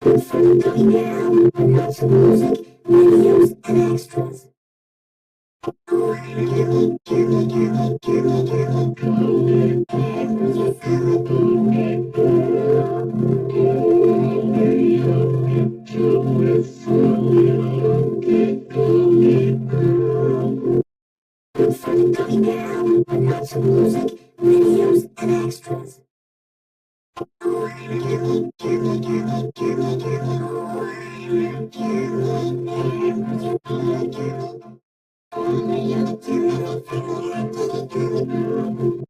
Fun going down, and lots of music, videos, and extras. Oh, girly, girly, girly, girly, girly, girly, girly, you follow me, girl. Fun going down, and lots of music,